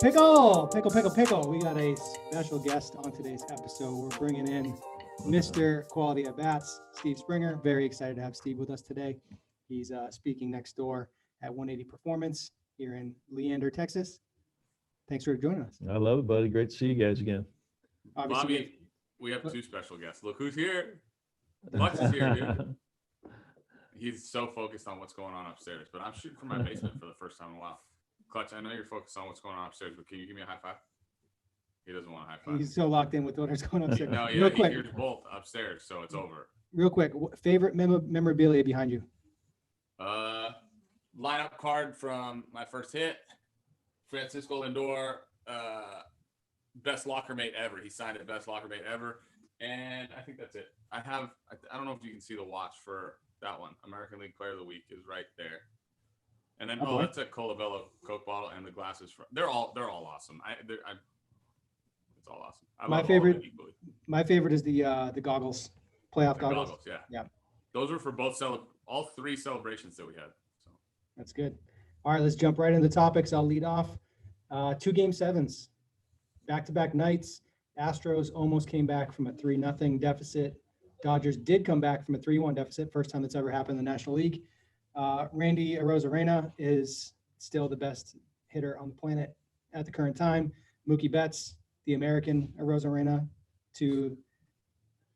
Pickle. We got a special guest on today's episode. We're bringing in Mr. Quality at Bats, Steve Springer. Very excited to have Steve with us today. He's speaking next door at 180 Performance here in Leander, Texas. Thanks for joining us. I love it, buddy. Great to see you guys again. Obviously, Bobby, we have two special guests. Look who's here. Lux is here, dude. He's so focused on what's going on upstairs, but I'm shooting from my basement for the first time in a while. Clutch, I know you're focused on what's going on upstairs, but can you give me a high five? He doesn't want a high five. He's so locked in with what's going on upstairs. No, yeah, Real he quick, hears both upstairs, so it's over. real quick, favorite memorabilia behind you? Lineup card from my first hit. Francisco Lindor, best locker mate ever. He signed it, best locker mate ever. And I think that's it. I don't know if you can see the watch for that one. American League Player of the Week is right there. And then, that's a Colabello Coke bottle, and the glasses. They're all awesome. It's all awesome. My favorite is the goggles, playoff goggles. Yeah. Those were for all three celebrations that we had. So that's good. All right, let's jump right into topics. I'll lead off. 2 Game 7s, back-to-back nights. Astros almost came back from a 3-0 deficit. Dodgers did come back from a 3-1 deficit, first time that's ever happened in the National League. Randy Arozarena is still the best hitter on the planet at the current time. Mookie Betts, the American Arozarena to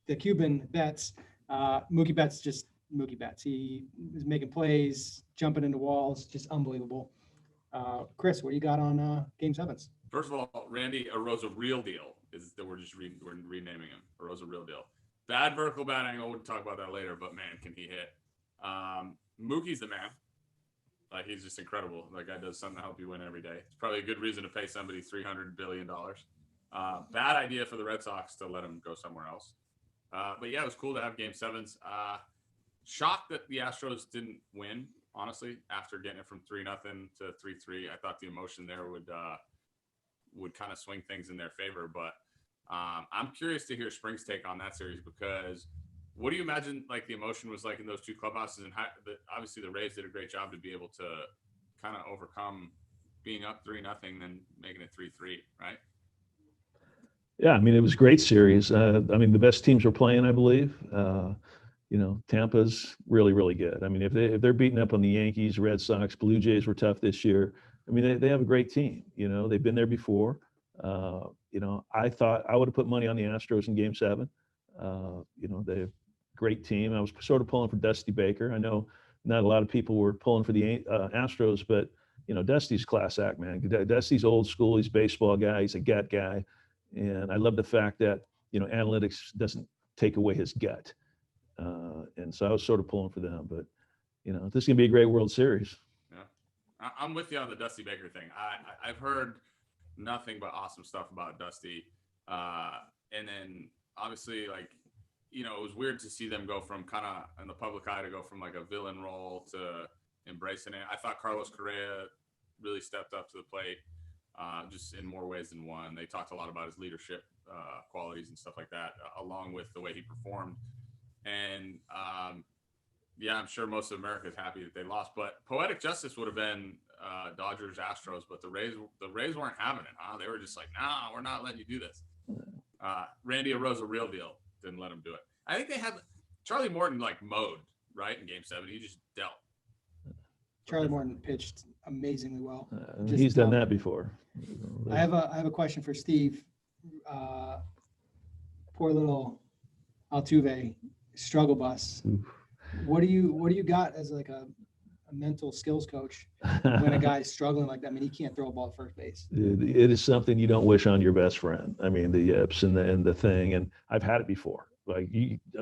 the Cuban Betts. Mookie Betts, just Mookie Betts. He is making plays, jumping into walls, just unbelievable. Chris, what do you got on Game 7s? First of all, Randy Arozarena Real Deal is that we're renaming him. Arozarena Real Deal. Bad vertical bat angle. We'll talk about that later, but man, can he hit? Mookie's the man. Like, he's just incredible. That guy does something to help you win every day. It's probably a good reason to pay somebody $300 billion. Bad idea for the Red Sox to let him go somewhere else. But yeah, it was cool to have Game 7s. Shocked that the Astros didn't win, honestly, after getting it from 3-0 to 3-3. I thought the emotion there would kind of swing things in their favor. But I'm curious to hear Spring's take on that series, because what do you imagine like the emotion was like in those two clubhouses, and how obviously the Rays did a great job to be able to kind of overcome being up 3-0 then making it 3-3, right? Yeah, I mean, it was a great series. I mean, the best teams were playing, I believe. Tampa's really, really good. I mean, if they're beating up on the Yankees, Red Sox, Blue Jays were tough this year. I mean, they have a great team. They've been there before. I thought I would have put money on the Astros in Game 7. They have a great team. I was sort of pulling for Dusty Baker. I know not a lot of people were pulling for the Astros, but Dusty's class act, man. Dusty's old school. He's a baseball guy. He's a gut guy, and I love the fact that analytics doesn't take away his gut. And so I was sort of pulling for them, but this is gonna be a great World Series. Yeah, I'm with you on the Dusty Baker thing. I've heard nothing but awesome stuff about Dusty, and then obviously, like, it was weird to see them go from kind of in the public eye to go from like a villain role to embracing it. I thought Carlos Correa really stepped up to the plate, just in more ways than one. They talked a lot about his leadership qualities and stuff like that, along with the way he performed. And yeah, I'm sure most of America is happy that they lost. But poetic justice would have been Dodgers Astros, but the Rays weren't having it. Huh? They were just like, nah, we're not letting you do this. Randy Arozarena Real Deal didn't let him do it. I think they had Charlie Morton like mowed right in Game 7. He just dealt. Charlie Morton pitched amazingly well. He's done that before. I have a question for Steve. Poor little Altuve struggle bus. Oof. What do you got as like a mental skills coach when a guy's struggling like that? I mean, he can't throw a ball at first base. It is something you don't wish on your best friend. I mean, the yips and the thing, and I've had it before. Like,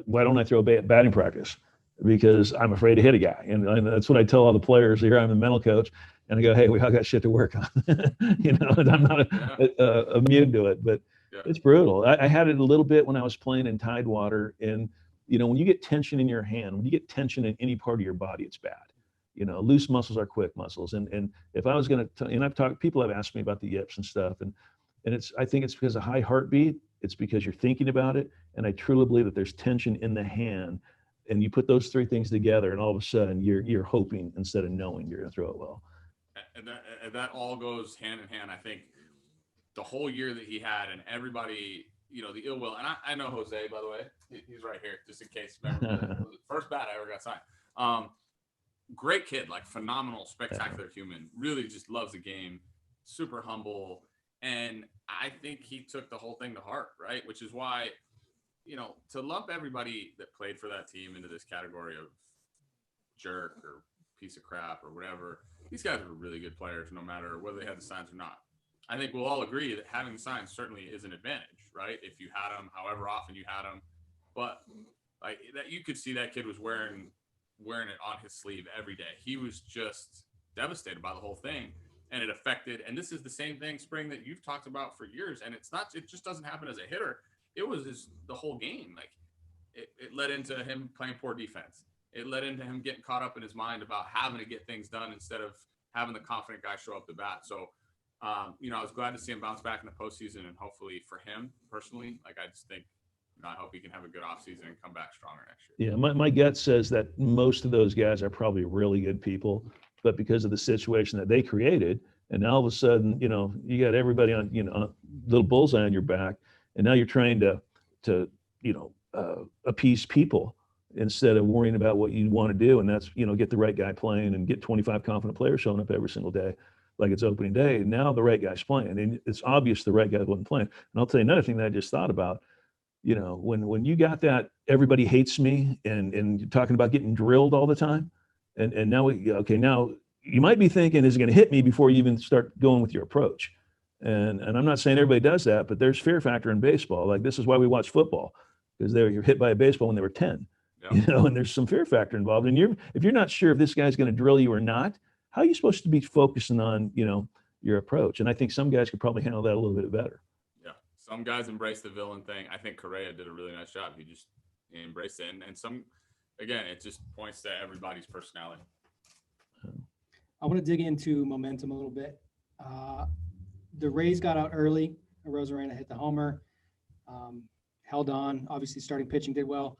why don't I throw batting practice? Because I'm afraid to hit a guy, and that's what I tell all the players. Here I'm the mental coach, and I go, hey, we all got shit to work on. And I'm not immune to it, but it's brutal. I had it a little bit when I was playing in Tidewater, and when you get tension in your hand, when you get tension in any part of your body, it's bad. Loose muscles are quick muscles. And if I was going to, and people have asked me about the yips and stuff, and I think it's because of high heartbeat. It's because you're thinking about it. And I truly believe that there's tension in the hand, and you put those three things together, and all of a sudden you're hoping instead of knowing you're going to throw it well. And that all goes hand in hand. I think the whole year that he had, and everybody, the ill will. And I know Jose, by the way, he's right here, just in case. First bat I ever got signed. Great kid, like phenomenal, spectacular human. Really just loves the game, super humble, and I think he took the whole thing to heart, right? Which is why, to lump everybody that played for that team into this category of jerk or piece of crap or whatever, these guys were really good players, no matter whether they had the signs or not. I think we'll all agree that having the signs certainly is an advantage, right? If you had them, however often you had them, but like that, you could see that kid was wearing it on his sleeve every day. He was just devastated by the whole thing, and it affected. And this is the same thing, Spring, that you've talked about for years. And it just doesn't happen as a hitter. It was the whole game. Like it led into him playing poor defense. It led into him getting caught up in his mind about having to get things done instead of having the confident guy show up to bat. So, I was glad to see him bounce back in the postseason, and hopefully for him personally, like I just think, I hope he can have a good offseason and come back stronger next year. Yeah, my gut says that most of those guys are probably really good people, but because of the situation that they created, and now all of a sudden, you got everybody on, a little bullseye on your back, and now you're trying to appease people instead of worrying about what you want to do, and that's get the right guy playing and get 25 confident players showing up every single day like it's opening day. And now the right guy's playing, and it's obvious the right guy wasn't playing. And I'll tell you another thing that I just thought about. When you got that everybody hates me and you're talking about getting drilled all the time, and now now you might be thinking, is it going to hit me before you even start going with your approach? And I'm not saying everybody does that, but there's fear factor in baseball. Like, this is why we watch football, because you're hit by a baseball when they were 10. Yep. And there's some fear factor involved. And if you're not sure if this guy's going to drill you or not, how are you supposed to be focusing on, your approach? And I think some guys could probably handle that a little bit better. Yeah. Some guys embrace the villain thing. I think Correa did a really nice job. He just embraced it. And some, again, it just points to everybody's personality. I want to dig into momentum a little bit. The Rays got out early. Arozarena hit the homer, held on. Obviously, starting pitching did well.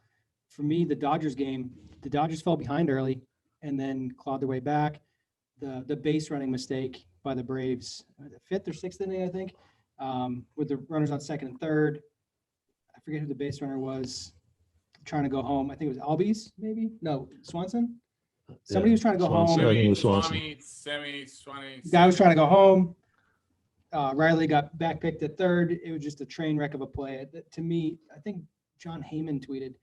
For me, the Dodgers game, the Dodgers fell behind early and then clawed their way back. The base running mistake by the Braves, the fifth or sixth inning, I think, with the runners on second and third. I forget who the base runner was trying to go home. I think it was Albies, maybe? No, Swanson? Somebody was trying to go home. Swanson. Guy was trying to go home. Riley got backpicked at third. It was just a train wreck of a play. To me, I think John Heyman tweeted,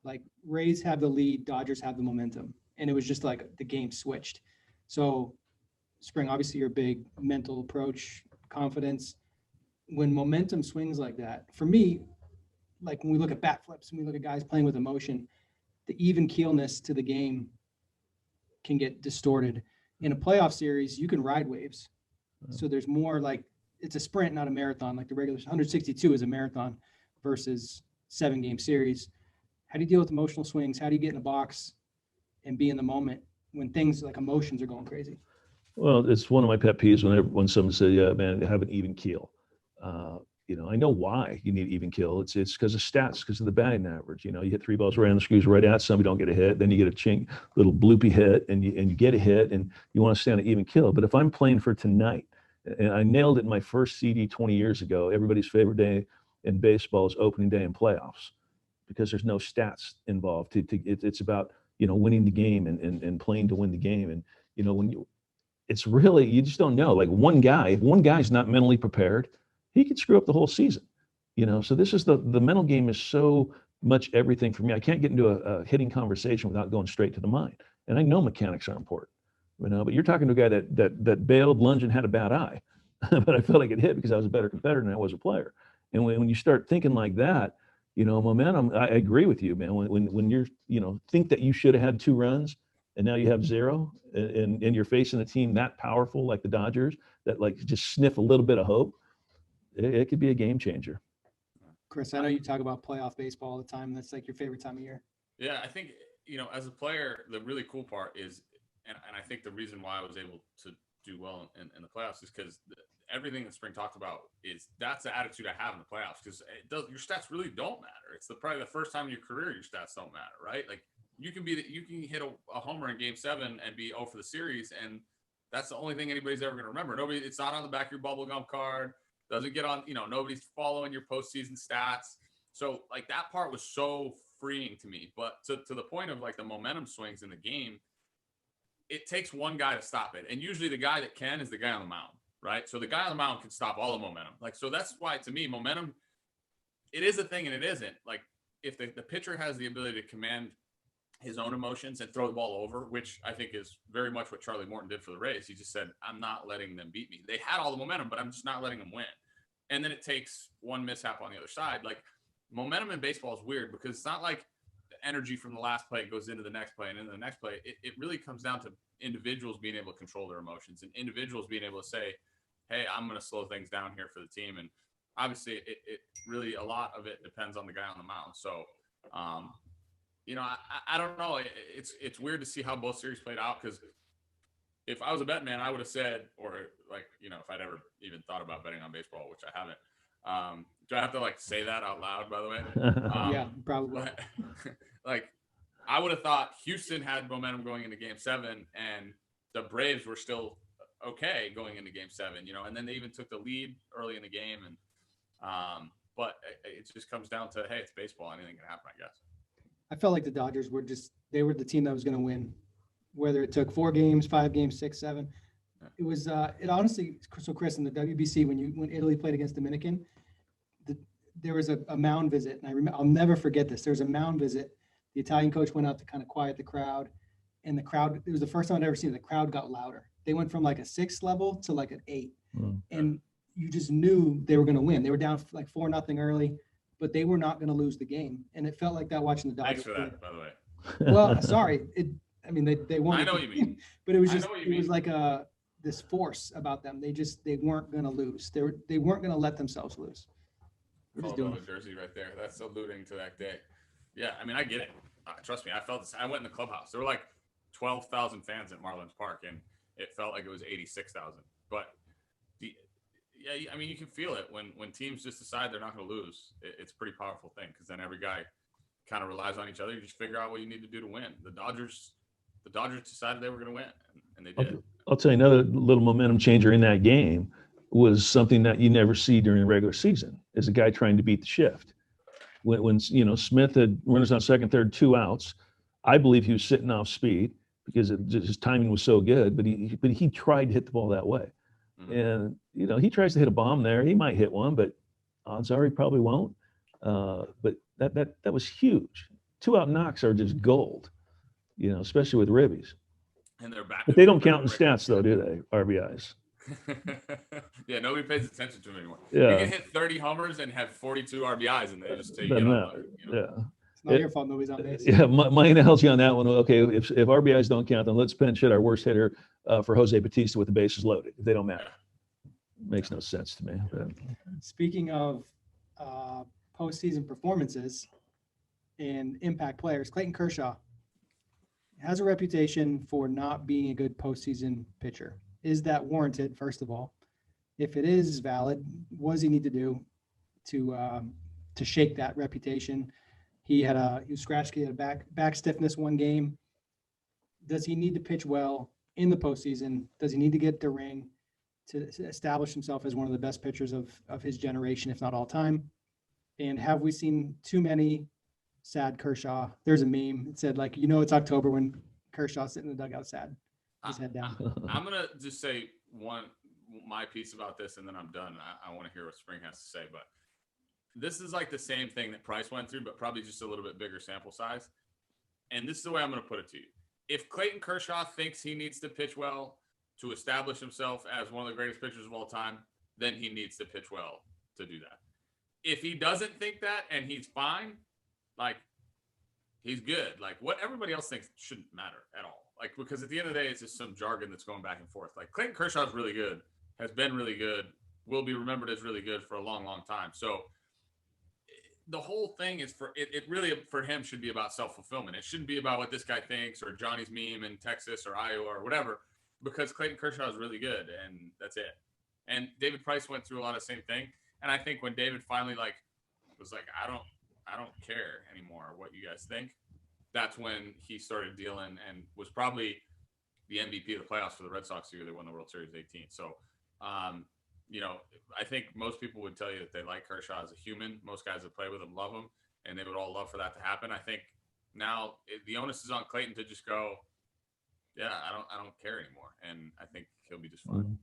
like, Rays have the lead, Dodgers have the momentum. And it was just like the game switched. So, Spring, obviously your big mental approach, confidence. When momentum swings like that, for me, like when we look at bat flips, when we look at guys playing with emotion, the even keelness to the game can get distorted. In a playoff series, you can ride waves. So there's more, like, it's a sprint, not a marathon. Like the regular 162 is a marathon versus 7-game series. How do you deal with emotional swings? How do you get in the box and be in the moment when things like emotions are going crazy? Well, it's one of my pet peeves when someone says, "Yeah, man, have an even keel." I know why you need even keel. It's because of stats, because of the batting average. You hit 3 balls right on the screws right at somebody, don't get a hit. Then you get a little bloopy hit, and you get a hit, and you want to stay on an even keel. But if I'm playing for tonight, and I nailed it in my first CD 20 years ago, everybody's favorite day in baseball is opening day in playoffs, because there's no stats involved. It's about winning the game and playing to win the game. And it's really, you just don't know. Like, if one guy's not mentally prepared, he could screw up the whole season. So this is the mental game is so much everything for me. I can't get into a hitting conversation without going straight to the mind. And I know mechanics are important, but you're talking to a guy that bailed, lunged, and had a bad eye, but I felt like it hit because I was a better competitor than I was a player. And when you start thinking like that, momentum, I agree with you, man. When you're, think that you should have had 2 runs and now you have 0, and you're facing a team that powerful like the Dodgers that like just sniff a little bit of hope, it could be a game changer. Chris, I know you talk about playoff baseball all the time. That's like your favorite time of year. Yeah, I think, as a player, the really cool part is, and I think the reason why I was able to do well in the playoffs is because everything that Spring talked about that's the attitude I have in the playoffs, because your stats really don't matter. It's probably the first time in your career your stats don't matter, right? Like, you can hit a homer in Game 7 and be 0 for the series, and that's the only thing anybody's ever going to remember. It's not on the back of your bubble gum card. doesn't get on, nobody's following your postseason stats. So like that part was so freeing to me. But to the point of like the momentum swings in the game, it takes one guy to stop it. And usually the guy that can is the guy on the mound, right? So the guy on the mound can stop all the momentum. Like, so that's why to me, momentum, it is a thing and it isn't. Like if the pitcher has the ability to command his own emotions and throw the ball over, which I think is very much what Charlie Morton did for the Rays. He just said, I'm not letting them beat me. They had all the momentum, but I'm just not letting them win. And then it takes one mishap on the other side. Like momentum in baseball is weird because it's not like the energy from the last play goes into the next play and into the next play. It really comes down to individuals being able to control their emotions and individuals being able to say, hey, I'm going to slow things down here for the team. And obviously it really, a lot of it depends on the guy on the mound. So, I don't know. It's weird to see how both series played out because if I was a bet man, I would have said, or like, if I'd ever even thought about betting on baseball, which I haven't. Do I have to like say that out loud, by the way? Yeah, probably. Like, I would have thought Houston had momentum going into Game 7, and the Braves were still okay going into Game 7, and then they even took the lead early in the game, and but it just comes down to, hey, it's baseball, anything can happen, I guess. I felt like the Dodgers were they were the team that was going to win, whether it took 4 games, 5 games, 6, 7. It was, it honestly, so Chris, in the WBC, when Italy played against Dominican, there was a mound visit. And I'll never forget this. There was a mound visit. The Italian coach went out to kind of quiet the crowd, and the crowd, it was the first time I'd ever seen the crowd got louder. They went from like a 6 level to like an 8. And you just knew they were going to win. They were down like 4-0 early, but they were not going to lose the game. And it felt like that watching the Dodgers. Thanks for that, by the way. Well, sorry. They won. I know what you mean. But it was just, it was like this force about them. They weren't going to lose. They weren't going to let themselves lose. We're just doing a jersey right there. That's alluding to that day. Yeah, I mean, I get it. Trust me, I felt this. I went in the clubhouse. There were like 12,000 fans at Marlins Park, and it felt like it was 86,000. But I mean, you can feel it when teams just decide they're not going to lose. It's a pretty powerful thing because then every guy kind of relies on each other. You just figure out what you need to do to win. The Dodgers decided they were going to win, and they did. I'll tell you another little momentum changer in that game was something that you never see during the regular season, is a guy trying to beat the shift. When Smith had runners on second, third, 2 outs, I believe he was sitting off speed because his timing was so good, but he tried to hit the ball that way. And, he tries to hit a bomb there. He might hit one, but odds are he probably won't. But that was huge. 2-out knocks are just gold, especially with ribbies. And they're back. But they don't count in stats, though, do they? RBIs. Yeah, nobody pays attention to them anymore. Yeah. You can hit 30 homers and have 42 RBIs, and they just take it Yeah. It's not your fault nobody's on base. Yeah, my analogy on that one, okay, if RBIs don't count, then let's pinch hit our worst hitter for Jose Bautista with the bases loaded. If they don't matter. Makes no sense to me. But. Speaking of postseason performances and impact players, Clayton Kershaw has a reputation for not being a good postseason pitcher. Is that warranted, first of all? If it is valid, what does he need to do to shake that reputation? He was scratched. He had back stiffness one game. Does he need to pitch well in the postseason? Does he need to get the ring to establish himself as one of the best pitchers of his generation, if not all time? And have we seen too many sad Kershaw? There's a meme. It said, like, it's October when Kershaw's sitting in the dugout sad, his head down. I'm going to just say my piece about this, and then I'm done. I want to hear what Spring has to say, but this is like the same thing that Price went through, but probably just a little bit bigger sample size. And this is the way I'm going to put it to you. If Clayton Kershaw thinks he needs to pitch well to establish himself as one of the greatest pitchers of all time, then he needs to pitch well to do that. If he doesn't think that and he's fine, like, he's good. Like, what everybody else thinks shouldn't matter at all. Like, because at the end of the day, it's just some jargon that's going back and forth. Like, Clayton Kershaw is really good, has been really good, will be remembered as really good for a long, long time. So the whole thing is it really for him should be about self-fulfillment. It shouldn't be about what this guy thinks or Johnny's meme in Texas or Iowa or whatever, because Clayton Kershaw is really good, and that's it. And David Price went through a lot of the same thing. And I think when David finally was like, I don't care anymore what you guys think, that's when he started dealing and was probably the MVP of the playoffs for the Red Sox the year they won the World Series 18. So I think most people would tell you that they like Kershaw as a human. Most guys that play with him love him, and they would all love for that to happen. I think now the onus is on Clayton to just go, yeah, I don't care anymore, and I think he'll be just fine.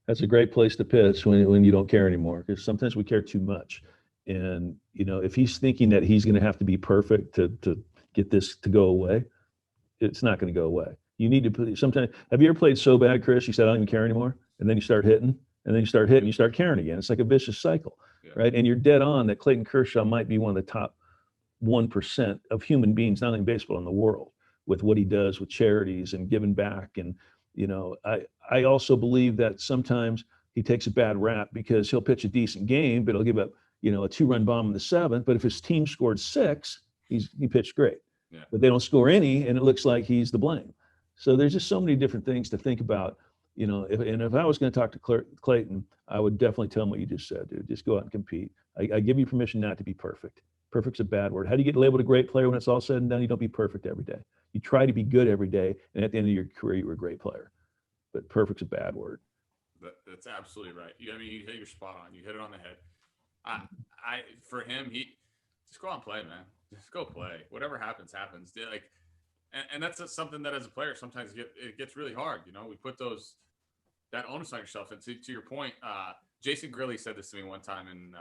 That's a great place to pitch when you don't care anymore, because sometimes we care too much. And, if he's thinking that he's going to have to be perfect to get this to go away, it's not going to go away. You need to put sometimes. Have you ever played so bad, Chris? You said, I don't even care anymore. And then you start hitting, and then you start hitting, you start caring again. It's like a vicious cycle, right? And you're dead on that Clayton Kershaw might be one of the top 1% of human beings, not only in baseball, in the world, with what he does with charities and giving back. And, I also believe that sometimes he takes a bad rap because he'll pitch a decent game, but he'll give up, a 2-run bomb in the 7th. But if his team scored 6, he pitched great. Yeah. But they don't score any, and it looks like he's to blame. So there's just so many different things to think about. If I was going to talk to Clayton, I would definitely tell him what you just said, dude. Just go out and compete. I give you permission not to be perfect. Perfect's a bad word. How do you get labeled a great player when it's all said and done? You don't be perfect every day. You try to be good every day, and at the end of your career, you were a great player. But perfect's a bad word. That's absolutely right. You hit your spot on. You hit it on the head. For him, he just go out and play, man. Just go play. Whatever happens, happens. And that's something that as a player sometimes it gets really hard. We put that onus on yourself. And to your point, Jason Grilli said this to me one time, and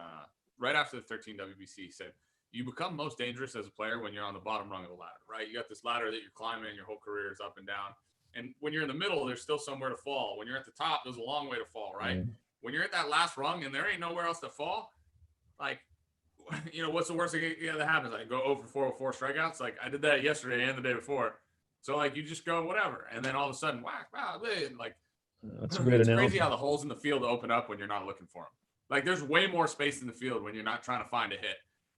right after the 13 WBC, he said, you become most dangerous as a player when you're on the bottom rung of the ladder, right? You got this ladder that you're climbing, your whole career is up and down. And when you're in the middle, there's still somewhere to fall. When you're at the top, there's a long way to fall, right? Mm-hmm. When you're at that last rung and there ain't nowhere else to fall, like, what's the worst thing that happens? I go 0 for 4 with 4 strikeouts. Like, I did that yesterday and the day before. So, like, you just go whatever. And then all of a sudden, whack, wow, like, that's a great it's analogy. crazy how the holes in the field open up when you're not looking for them. Like, there's way more space in the field when you're not trying to find a hit.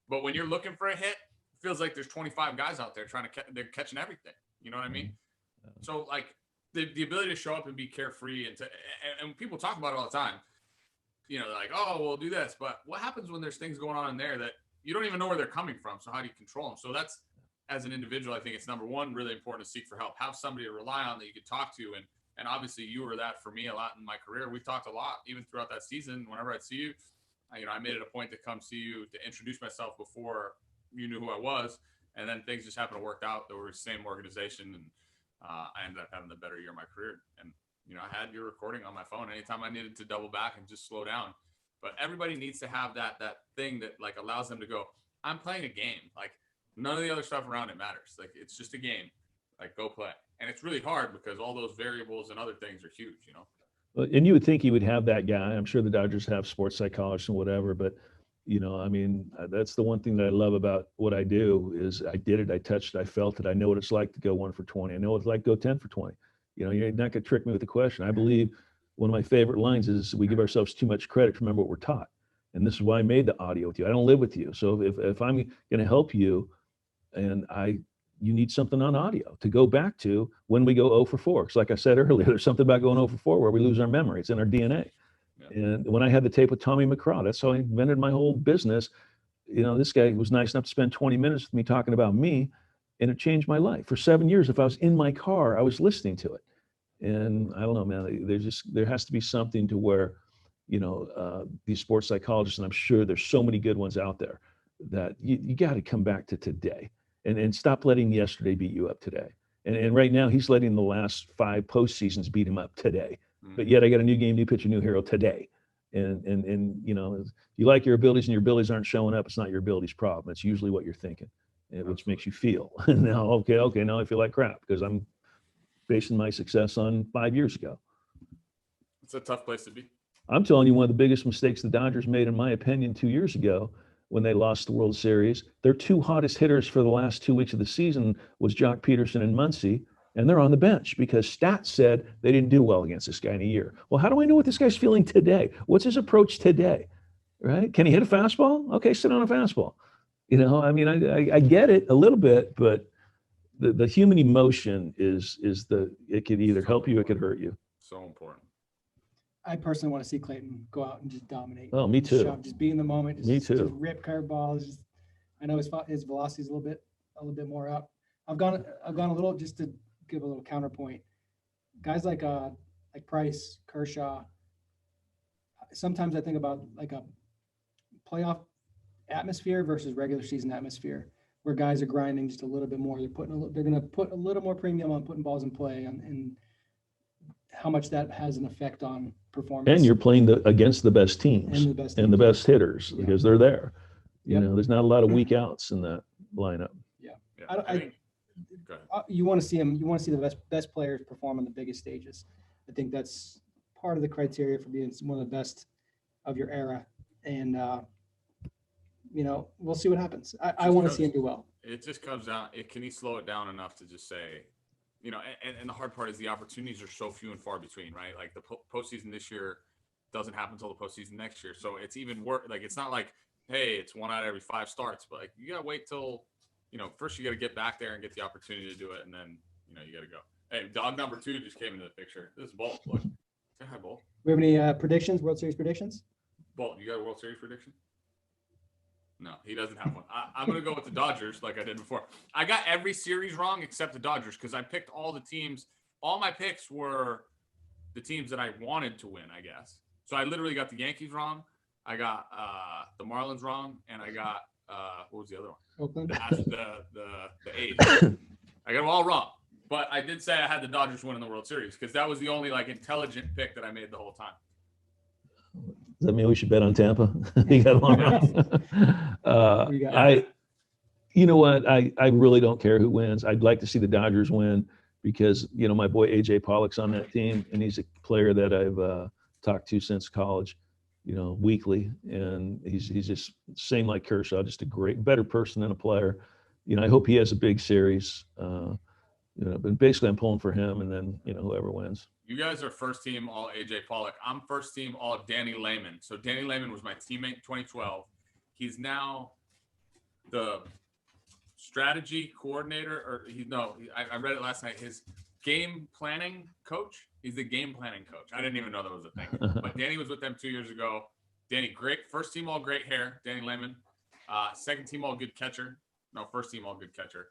But when you're looking for a hit, it feels like there's 25 guys out there they're catching everything. You know what I mean? Mm-hmm. So, like, the ability to show up and be carefree and people talk about it all the time. They're like, oh, we'll do this. But what happens when there's things going on in there that you don't even know where they're coming from? So how do you control them? So that's, as an individual, I think it's number one, really important to seek for help. Have somebody to rely on that you can talk to. And obviously you were that for me a lot in my career. We've talked a lot, even throughout that season. Whenever I'd see you, I made it a point to come see you, to introduce myself before you knew who I was. And then things just happened to work out. They were the same organization. And I ended up having the better year of my career. And I had your recording on my phone anytime I needed to double back and just slow down. But everybody needs to have that thing that, like, allows them to go, I'm playing a game. Like, none of the other stuff around it matters. Like, it's just a game. Like, go play. And it's really hard because all those variables and other things are huge, Well, and you would think he would have that guy. I'm sure the Dodgers have sports psychologists and whatever, but that's the one thing that I love about what I do is I did it, I touched it, I felt it. I know what it's like to go 1 for 20. I know what it's like to go 10 for 20. You're not going to trick me with the question. I believe one of my favorite lines is we give ourselves too much credit to remember what we're taught. And this is why I made the audio with you. I don't live with you. So if I'm going to help you and you need something on audio to go back to when we go 0 for 4. Because like I said earlier, there's something about going 0 for 4 where we lose our memory. It's in our DNA. Yeah. And when I had the tape with Tommy McCraw, that's how I invented my whole business. This guy was nice enough to spend 20 minutes with me talking about me, and it changed my life. For 7 years, if I was in my car, I was listening to it. And I don't know, man, there has to be something to where, these sports psychologists, and I'm sure there's so many good ones out there, that you got to come back to today and stop letting yesterday beat you up today. And right now he's letting the last 5 postseasons beat him up today. But yet I got a new game, new pitcher, new hero today. And you like your abilities and your abilities aren't showing up. It's not your abilities problem. It's usually what you're thinking, which makes you feel. Now, okay, now I feel like crap because I'm basing my success on 5 years ago. It's a tough place to be. I'm telling you, one of the biggest mistakes the Dodgers made, in my opinion, 2 years ago when they lost the World Series, their 2 hottest hitters for the last 2 weeks of the season was Jock Peterson and Muncy. And they're on the bench because stats said they didn't do well against this guy in a year. Well, how do I know what this guy's feeling today? What's his approach today, right? Can he hit a fastball? Okay, sit on a fastball. I get it a little bit, but the human emotion is it could either help you, it could hurt you. So important. I personally want to see Clayton go out and just dominate. Oh, me too. Just be in the moment. Me too. Just rip curveballs. I know his velocity is a little bit more up. I've gone a little, just to give a little counterpoint. Guys like Price, Kershaw, sometimes I think about like a playoff atmosphere versus regular season atmosphere, where guys are grinding just a little bit more. They're going to put a little more premium on putting balls in play, and how much that has an effect on performance. And you're playing against the best teams And the best and the teams. best hitters because they're there. You Yep. know, there's not a lot of weak outs in that lineup. Yeah, I think. Go ahead. You want to see them. You want to see the best players perform on the biggest stages. I think that's part of the criteria for being one of the best of your era. And you know, we'll see what happens. I want to see him do well. It just comes down. Can he slow it down enough to just say, you know? And the hard part is the opportunities are so few and far between, right? Like the postseason this year doesn't happen until the postseason next year, so it's even worse. Like it's not like, hey, it's 1 out of every 5 starts, but like you gotta wait till, you know, first you gotta get back there and get the opportunity to do it, and then you know you gotta go. Hey, dog number 2 just came into the picture. This is Bolt. Look, say hi, Bolt. We have any predictions? World Series predictions? Bolt, you got a World Series prediction? No, he doesn't have one. I'm going to go with the Dodgers like I did before. I got every series wrong except the Dodgers because I picked all the teams. All my picks were the teams that I wanted to win, I guess. So I literally got the Yankees wrong. I got the Marlins wrong. And I got, what was the other one? Oakland. The A's. I got them all wrong. But I did say I had the Dodgers winning the World Series because that was the only like intelligent pick that I made the whole time. Does that mean we should bet on Tampa? You got them wrong. You know what? I really don't care who wins. I'd like to see the Dodgers win because, you know, my boy AJ Pollock's on that team, and he's a player that I've talked to since college, you know, weekly, and he's just same like Kershaw, just a better person than a player. You know, I hope he has a big series. You know, but basically I'm pulling for him, and then, you know, whoever wins. You guys are first team all AJ Pollock. I'm first team all Danny Lehman. So Danny Lehman was my teammate in 2012. He's now the strategy coordinator, or I read it last night. His game planning coach. He's the game planning coach. I didn't even know that was a thing. But Danny was with them 2 years ago. Danny, great. First team all great hair. Danny Lehman. Second team all good catcher. No, first team all good catcher.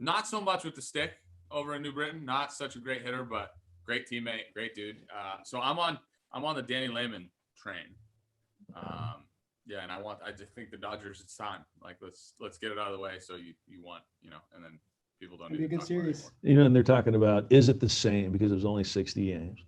Not so much with the stick over in New Britain. Not such a great hitter, but great teammate, great dude. So I'm on the Danny Lehman train. Yeah, and I just think the Dodgers, it's time. Like let's get it out of the way so you want, you know, and then people don't It'll be a good series. You know, and they're talking about, is it the same because there's only 60 games?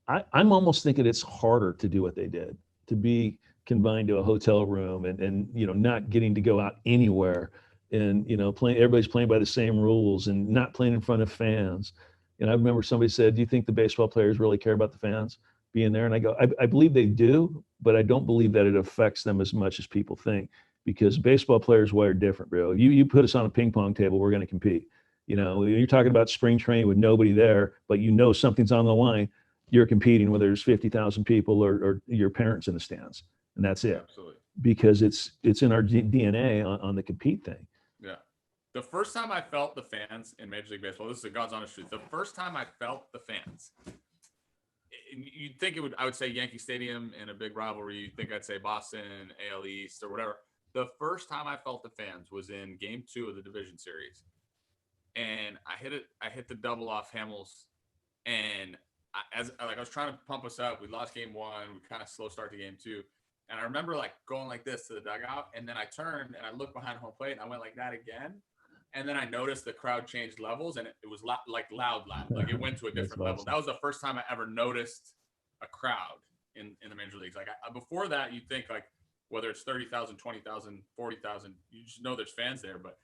I'm almost thinking it's harder to do what they did, to be confined to a hotel room and you know, not getting to go out anywhere, and, you know, everybody's playing by the same rules and not playing in front of fans. And I remember somebody said, do you think the baseball players really care about the fans being there? And I go, I believe they do, but I don't believe that it affects them as much as people think, because baseball players wired different, bro. You put us on a ping pong table, we're going to compete. You know, you're talking about spring training with nobody there, but you know something's on the line. You're competing whether there's 50,000 people or your parents in the stands, and that's it. Absolutely. Because it's in our DNA on the compete thing. Yeah. The first time I felt the fans in Major League Baseball, this is the God's honest truth. The first time I felt the fans, you'd think I would say Yankee Stadium in a big rivalry. You'd think I'd say Boston, AL East, or whatever. The first time I felt the fans was in Game 2 of the division series, and I hit the double off Hamels, and I was trying to pump us up. We lost Game 1. We kind of slow start to Game 2. And I remember like going like this to the dugout, and then I turned and I looked behind home plate and I went like that again. And then I noticed the crowd changed levels, and it was loud. Like it went to a different level. That was the first time I ever noticed a crowd in the major leagues. Like before that, you'd think like whether it's 30,000, 20,000, 40,000, you just know there's fans there, but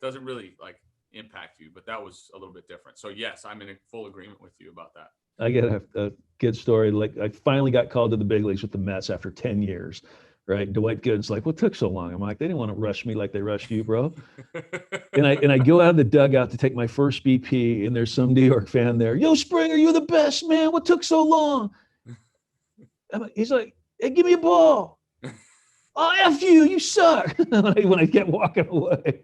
it doesn't really like impact you. But that was a little bit different. So yes, I'm in full agreement with you about that. I get a good story. Like I finally got called to the big leagues with the Mets after 10 years, right? Dwight Gooden's like, what took so long? I'm like, they didn't want to rush me like they rushed you, bro. and I go out of the dugout to take my first BP, and there's some New York fan there. Yo, Springer, you're the best, man. What took so long? He's like, hey, give me a ball. Oh, F you, you suck. When I kept walking away.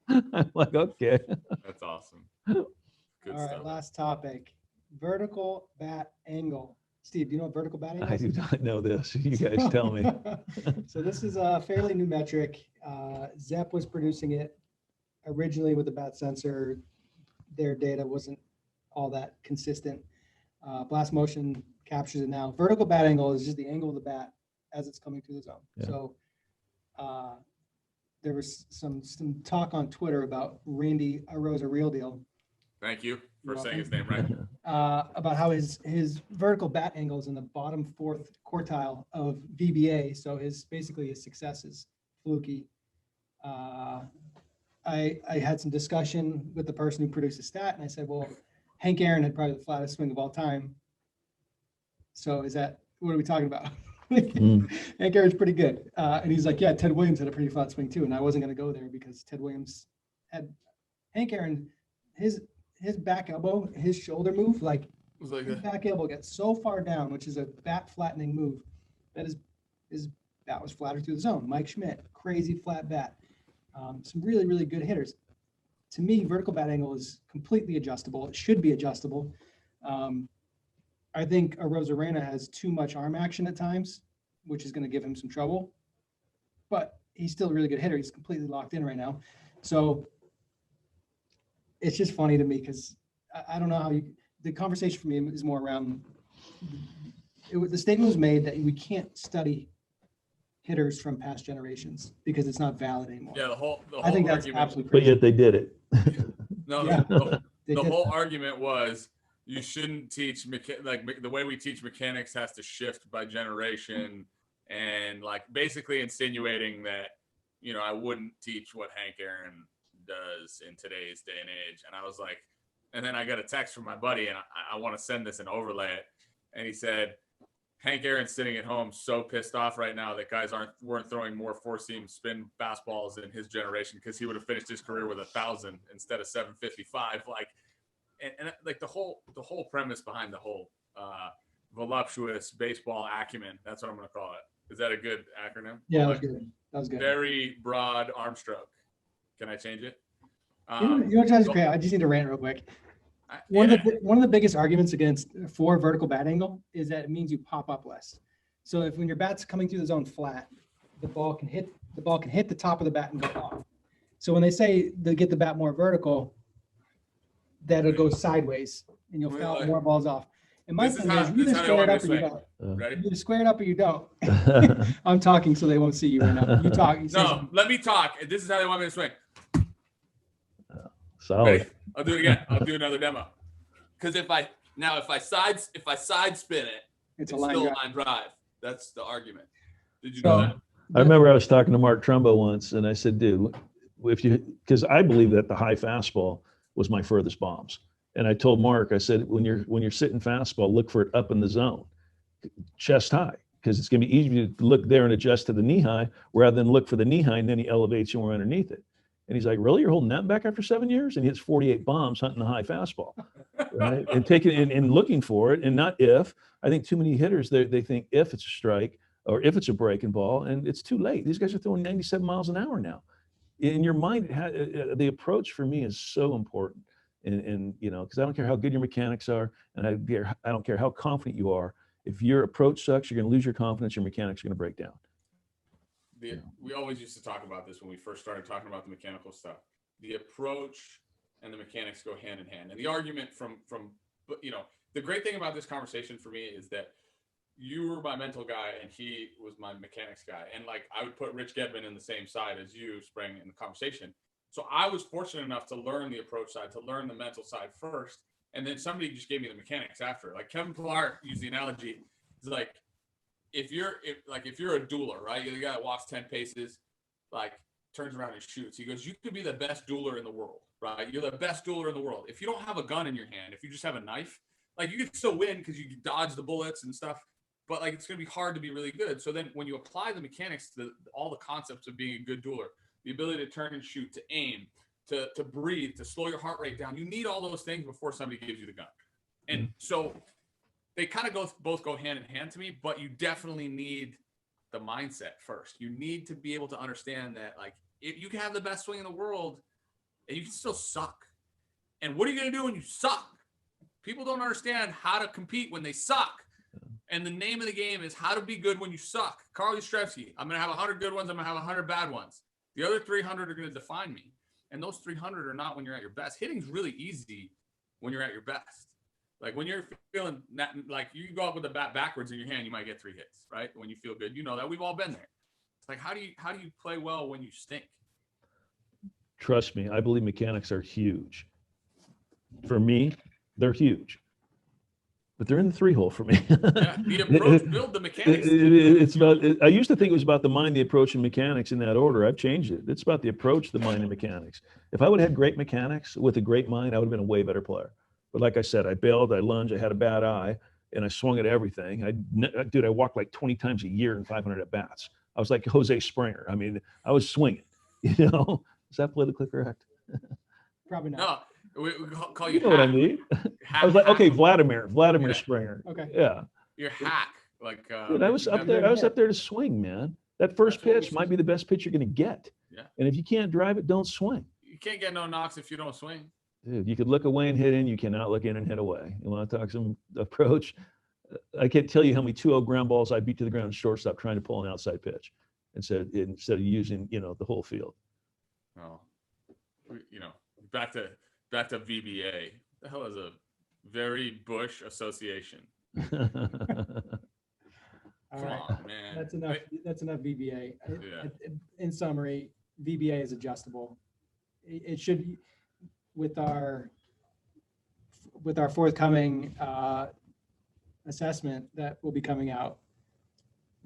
I'm like, okay. That's awesome. Good All right, stuff. last topic. Vertical bat angle. Steve, do you know what vertical bat angle I is? do not know this. You guys tell me. So this is a fairly new metric. Zepp was producing it originally with the bat sensor. Their data wasn't all that consistent. Blast motion captures it now. Vertical bat angle is just the angle of the bat as it's coming through the zone. Yeah. So there was some talk on Twitter about Randy Arroz, a real deal, Thank you for You're saying his welcome. name right. about how his vertical bat angle is in the bottom fourth quartile of VBA. So basically his success is fluky. I had some discussion with the person who produced the stat, and I said, well, Hank Aaron had probably the flattest swing of all time. So what are we talking about? Hank Aaron's pretty good. And he's like, yeah, Ted Williams had a pretty flat swing too. And I wasn't going to go there because Ted Williams had Hank Aaron, his back elbow, his shoulder move, like his back elbow gets so far down, which is a bat flattening move, that his bat was flatter through the zone. Mike Schmidt, crazy flat bat. Some really, really good hitters. To me, vertical bat angle is completely adjustable. It should be adjustable. I think Arozarena has too much arm action at times, which is going to give him some trouble. But he's still a really good hitter. He's completely locked in right now. So it's just funny to me because I don't know how the conversation for me is more around the statement was made that we can't study hitters from past generations because it's not valid anymore. Yeah, the whole I think that's argument, absolutely But crazy. yet they did it. no, Yeah. the whole argument was you shouldn't teach the way we teach mechanics has to shift by generation, and like basically insinuating that I wouldn't teach what Hank Aaron does in today's day and age. And I was like, and then I got a text from my buddy, and I want to send this and overlay it, and he said, Hank Aaron's sitting at home so pissed off right now that guys weren't throwing more four-seam spin fastballs in his generation because he would have finished his career with 1,000 instead of 755. Like, and like the whole premise behind the whole voluptuous baseball acumen. That's what I'm going to call it. Is that a good acronym? Yeah, that was good. That was good. Very broad arm stroke. Can I change it? You know what drives me crazy? I just need to rant real quick. Yeah. One of the biggest arguments for vertical bat angle is that it means you pop up less. So when your bat's coming through the zone flat, the ball can hit the top of the bat and go off. So when they say they get the bat more vertical, that it goes sideways and you'll foul more balls off. And my thing is, you either square it up or you don't. Ready? You either square it up or you don't. I'm talking so they won't see you right now. You talk. No, let me talk. This is how they want me to swing. Solid. Ready? I'll do it again. I'll do another demo. Because if I side spin it, it's still a line drive. That's the argument. Did you know that? I remember I was talking to Mark Trumbo once, and I said, dude, because I believe that the high fastball was my furthest bombs. And I told Mark, I said, when you're sitting fastball, look for it up in the zone, chest high, because it's going to be easier to look there and adjust to the knee high rather than look for the knee high and then he elevates you more underneath it. And he's like, really? You're holding that back after 7 years? And he hits 48 bombs hunting the high fastball, right? And taking and looking for it and not if. I think too many hitters, they think if it's a strike or if it's a breaking ball, and it's too late. These guys are throwing 97 miles an hour now. In your mind, the approach for me is so important. And because I don't care how good your mechanics are, and I don't care how confident you are. If your approach sucks, you're going to lose your confidence. Your mechanics are going to break down. We always used to talk about this when we first started talking about the mechanical stuff. The approach and the mechanics go hand in hand. And the argument from the great thing about this conversation for me is that you were my mental guy and he was my mechanics guy. And like I would put Rich Gedman in the same side as you, Spring, in the conversation. So I was fortunate enough to learn the approach side, to learn the mental side first. And then somebody just gave me the mechanics after. Like Kevin Pillar used the analogy. It's like, if you're a dueler, right? You're the guy that walks 10 paces, like turns around and shoots. He goes, you could be the best dueler in the world, right? You're the best dueler in the world. If you don't have a gun in your hand, if you just have a knife, like you can still win because you dodge the bullets and stuff, but like it's going to be hard to be really good. So then when you apply the mechanics to all the concepts of being a good dueler, the ability to turn and shoot, to aim, to breathe, to slow your heart rate down, you need all those things before somebody gives you the gun. And so they kind of both go hand in hand to me, but you definitely need the mindset first. You need to be able to understand that, like, if you can have the best swing in the world and you can still suck. And what are you going to do when you suck? People don't understand how to compete when they suck. And the name of the game is how to be good when you suck. Carl Yastrzemski, I'm going to have 100 good ones. I'm going to have 100 bad ones. The other 300 are going to define me. And those 300 are not when you're at your best. Hitting's really easy when you're at your best. Like when you're feeling like you go up with the bat backwards in your hand, you might get 3 hits, right? When you feel good, you know that. We've all been there. It's like how do you play well when you stink? Trust me, I believe mechanics are huge. For me, they're huge. But they're in the 3-hole for me. Yeah, the approach, build the mechanics. It's about. I used to think it was about the mind, the approach, and mechanics in that order. I've changed it. It's about the approach, the mind, and mechanics. If I would have had great mechanics with a great mind, I would have been a way better player. But like I said, I bailed, I lunged, I had a bad eye, and I swung at everything. I walked like 20 times a year in 500 at bats. I was like Jose Springer. I mean, I was swinging. You know, is that politically correct? Probably not. No. We call you. You know what I mean? I was like, okay, Vladimir Yeah. Springer. Okay. Yeah. You're hack. Like Dude, I was up there. I was up there to swing, man. That first pitch might be the best pitch you're going to get. Yeah. And if you can't drive it, don't swing. You can't get no knocks if you don't swing. Dude, you could look away and hit in. You cannot look in and hit away. You want to talk some approach? I can't tell you how many 2-0 ground balls I beat to the ground shortstop trying to pull an outside pitch instead of using, the whole field. Oh, back to VBA. The hell is a very Bush association? All Come right. on, man. That's enough. That's enough VBA. Yeah. In summary, VBA is adjustable. It should, with our forthcoming assessment that will be coming out.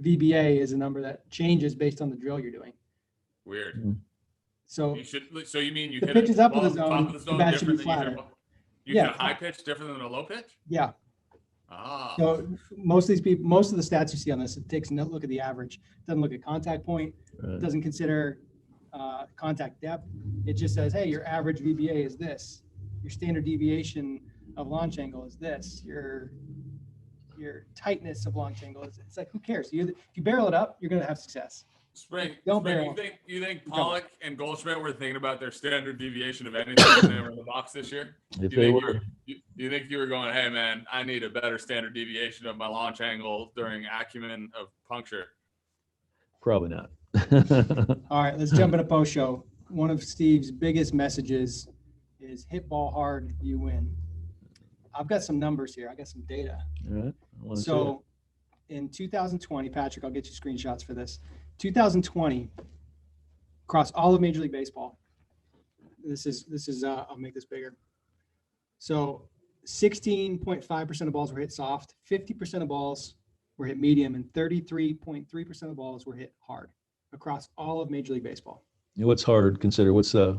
VBA is a number that changes based on the drill you're doing. Weird. Mm. So So you mean you the hit pitch is up ball with the top zone, of the the zone bat should be different than you hit flatter. You Yeah. hit a high pitch different than a low pitch? yeah. Ah. So most of the stats you see on this, it takes a look at the average. Doesn't look at contact point. Right. Doesn't consider contact depth. It just says, hey, your average VBA is this. Your standard deviation of launch angle is this. Your tightness of launch angle is. It's like, who cares? If you barrel it up, you're going to have success. Spring, Don't Spring, barrel. you think Pollock and Goldschmidt were thinking about their standard deviation of anything when they were in the box this year? If they were, You think you were going, hey man, I need a better standard deviation of my launch angle during acumen of puncture? probably not. All right, let's jump into post show. One of Steve's biggest messages is hit ball hard, you win. I've got some numbers here. I got some data. All right. I wanna see So in 2020, Patrick, I'll get you screenshots for this. 2020, across all of Major League Baseball, this is I'll make this bigger. So 16.5% of balls were hit soft, 50% of balls were hit medium, and 33.3% of balls were hit hard across all of Major League Baseball. it. What's hard? Consider what's the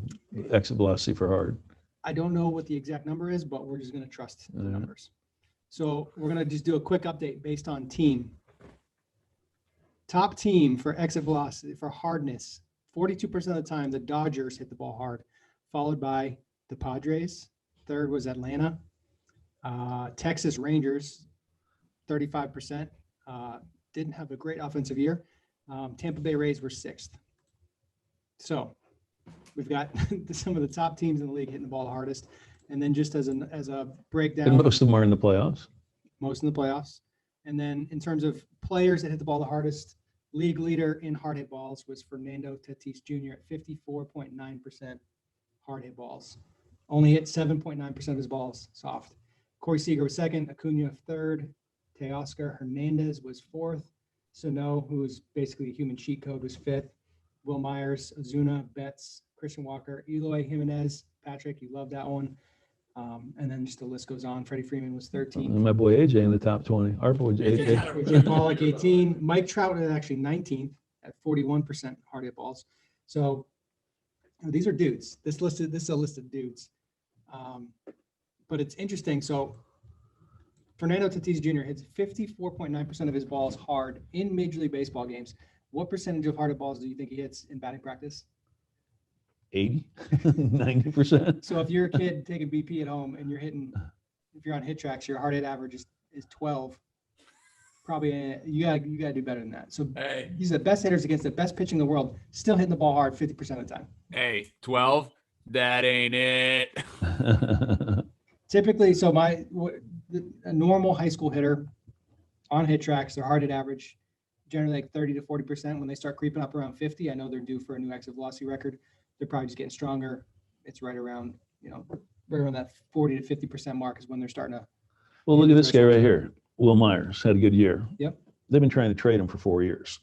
exit velocity for hard? I don't know what the exact number is, but we're just going to trust the All right. numbers. So we're going to just do a quick update based on team. Top team for exit velocity, for hardness, 42% of the time, the Dodgers hit the ball hard, followed by the Padres. Third was Atlanta. Texas Rangers, 35%. Didn't have a great offensive year. Tampa Bay Rays were 6th. So we've got some of the top teams in the league hitting the ball the hardest. And then just as a breakdown. And most of them are in the playoffs. Most in the playoffs. And then in terms of players that hit the ball the hardest, league leader in hard hit balls was Fernando Tatis Jr. at 54.9% hard hit balls. Only hit 7.9% of his balls soft. Corey Seager was second, Acuna third, Teoscar Hernandez was fourth, Sano, who was basically a human cheat code, was fifth, Will Myers, Ozuna, Betts, Christian Walker, Eloy Jimenez, Patrick, you love that one. And then just the list goes on. Freddie Freeman was 13th. And my boy AJ in the top 20. Our boy AJ. AJ Pollock 18. Mike Trout is actually 19th at 41% hard hit balls. So these are dudes. This is a list of dudes. But it's interesting. So Fernando Tatis Jr. hits 54.9% of his balls hard in Major League Baseball games. What percentage of hard hit balls do you think he hits in batting practice? 80, 90%. So if you're a kid taking BP at home and if you're on hit tracks, your hard hit average is 12. Probably you gotta do better than that. So Hey, these are the best hitters against the best pitching in the world, still hitting the ball hard 50% of the time. hey, 12. That ain't it. Typically, so a normal high school hitter on hit tracks, their hard hit average generally like 30 to 40%. When they start creeping up around 50, I know they're due for a new exit velocity record. They're probably just getting stronger. It's right around that 40 to 50% mark is when they're starting to Well, look at this guy right here. Will Myers had a good year. Yep. They've been trying to trade him for 4 years.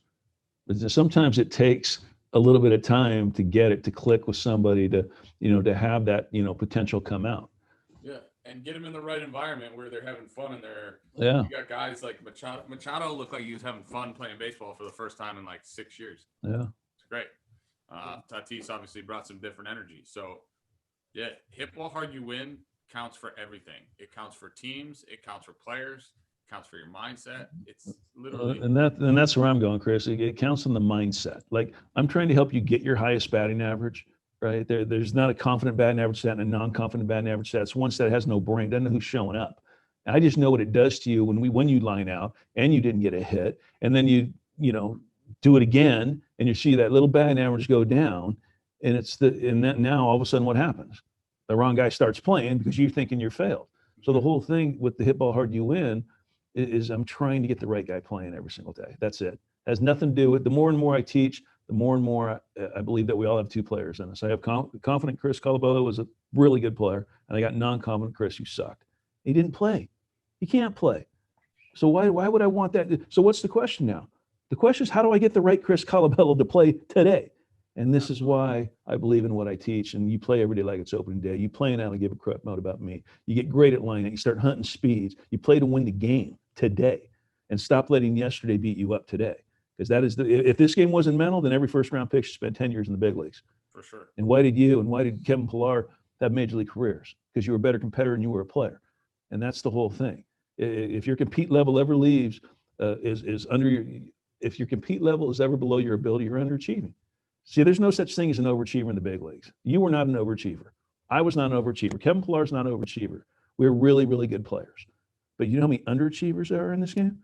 But sometimes it takes a little bit of time to get it to click with somebody to, to have that, potential come out. Yeah, and get them in the right environment where they're having fun and Yeah. You got guys like Machado. Machado looked like he was having fun playing baseball for the first time in like 6 years. Yeah. It's great. Tatis obviously brought some different energy. So, yeah, hit ball hard, you win counts for everything. It counts for teams. It counts for players. It counts for your mindset. It's literally. And that's where I'm going, Chris. It counts on the mindset. Like, I'm trying to help you get your highest batting average, right? There's not a confident batting average stat and a non-confident batting average stat. It's one stat that has no brain, doesn't know who's showing up. And I just know what it does to you when you line out and you didn't get a hit, and then you do it again, and you see that little batting average go down, and now all of a sudden what happens? The wrong guy starts playing because you're thinking you're failed. So the whole thing with the hit ball hard you win is I'm trying to get the right guy playing every single day. That's it. Has nothing to do with the more and more I teach, the more and more I believe that we all have two players in us. I have confident Chris Colabello was a really good player, and I got non-confident Chris who sucked. He didn't play. He can't play. So why would I want that? So what's the question now? The question is, how do I get the right Chris Colabello to play today? And this is why I believe in what I teach. And you play every day like it's opening day. You play now and give a crap note about me. You get great at line out. You start hunting speeds. You play to win the game today, and stop letting yesterday beat you up today. Because that is if this game wasn't mental, then every first round pick should spend 10 years in the big leagues. For sure. And why did Kevin Pillar have major league careers? Because you were a better competitor and you were a player. And that's the whole thing. If your compete level ever leaves, if your compete level is ever below your ability, you're underachieving. See, there's no such thing as an overachiever in the big leagues. You were not an overachiever. I was not an overachiever. Kevin Pillar's not an overachiever. We're really, really good players. But you know how many underachievers there are in this game?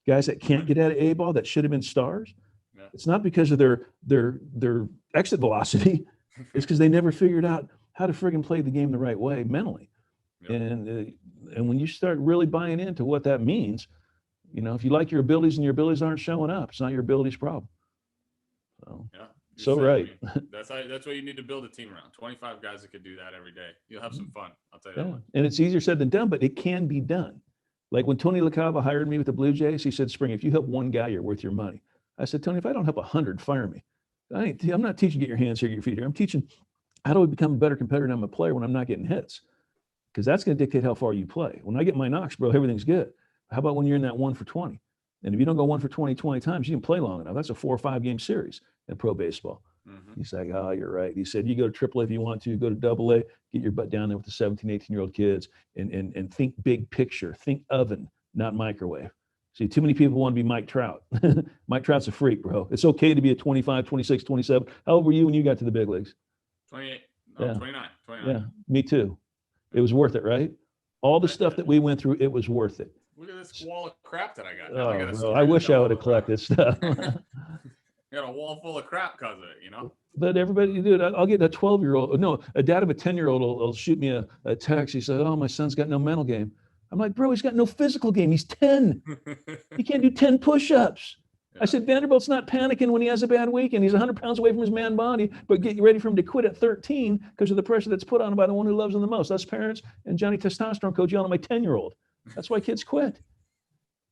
Guys that can't get out of A ball that should have been stars. Yeah. It's not because of their exit velocity. It's because they never figured out how to friggin' play the game the right way mentally. Yeah. And when you start really buying into what that means, if you like your abilities and your abilities aren't showing up, it's not your abilities problem. So, yeah. So right. That's what you need to build a team around. 25 guys that could do that every day. You'll have some fun. I'll tell you that one. And it's easier said than done, but it can be done. Like when Tony LaCava hired me with the Blue Jays, he said, Spring, if you help one guy, you're worth your money. I said, Tony, if I don't help 100, fire me. I'm not teaching get your hands here, get your feet here. I'm teaching how do I become a better competitor and I'm a player when I'm not getting hits? Because that's going to dictate how far you play. When I get my knocks, bro, everything's good. How about when you're in that 1 for 20? And if you don't go 1 for 20 times, you didn't play long enough. That's a 4 or 5 game series in pro baseball. Mm-hmm. He's like, oh, you're right. He said, you go to AAA if you want to, go to AA, get your butt down there with the 17, 18-year-old kids and think big picture, think oven, not microwave. See, too many people want to be Mike Trout. Mike Trout's a freak, bro. It's okay to be a 25, 26, 27. How old were you when you got to the big leagues? 28. No, yeah. 29. Yeah, me too. It was worth it, right? All the stuff that we went through, it was worth it. Look at this wall of crap that I got. Oh, bro, I wish I would have collected stuff. You got a wall full of crap because of it, But everybody, dude, I'll get a 12-year-old. No, a dad of a 10-year-old will shoot me a text. He said, oh, my son's got no mental game. I'm like, bro, he's got no physical game. He's 10. He can't do 10 push-ups. Yeah. I said, Vanderbilt's not panicking when he has a bad week and he's 100 pounds away from his man body, but get you ready for him to quit at 13 because of the pressure that's put on him by the one who loves him the most. Us parents and Johnny Testosterone Coach yelling at my 10-year-old. That's why kids quit.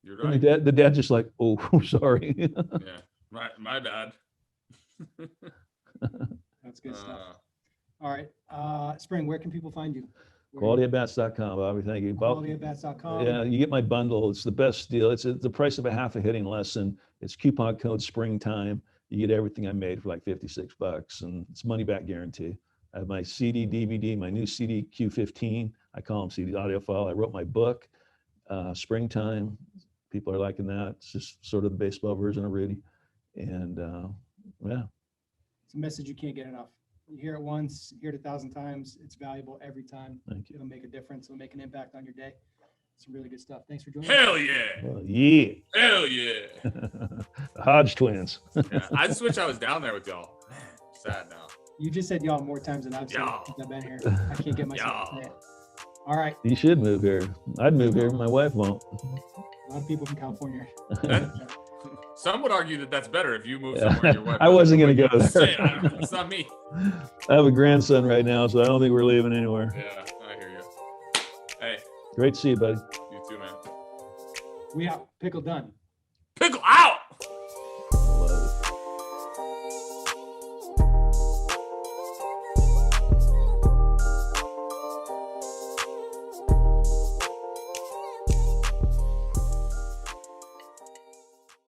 You're right. And the dad's just like, oh, sorry. Yeah, my bad. That's good stuff. All right. Spring, where can people find you? QualityAtBats.com, Bobby. Thank you. QualityAtBats.com. Yeah, you get my bundle. It's the best deal. It's the price of a half a hitting lesson. It's coupon code springtime. You get everything I made for like $56, and it's money back guarantee. I have my CD, DVD, my new CD Q15. I call them CD audio file. I wrote my book, Springtime. People are liking that. It's just sort of the baseball version of Rudy. And yeah. It's a message you can't get enough. You hear it once, you hear it 1,000 times. It's valuable every time. Thank you. It'll make a difference. It'll make an impact on your day. Some really good stuff. Thanks for joining Hell us. Yeah. Well, yeah. Hell yeah. Hodge twins. Yeah, I just wish I was down there with y'all. Man, sad now. You just said y'all more times than I've said since I've been here. I can't get myself to say it. All right. You should move here. I'd move here. My wife won't. A lot of people from California. Some would argue that that's better if you move somewhere. Your wife I wasn't going to go there. It's not me. I have a grandson right now, so I don't think we're leaving anywhere. Yeah, I hear you. Hey. Great to see you, buddy. You too. We out. Pickle done. Pickle out.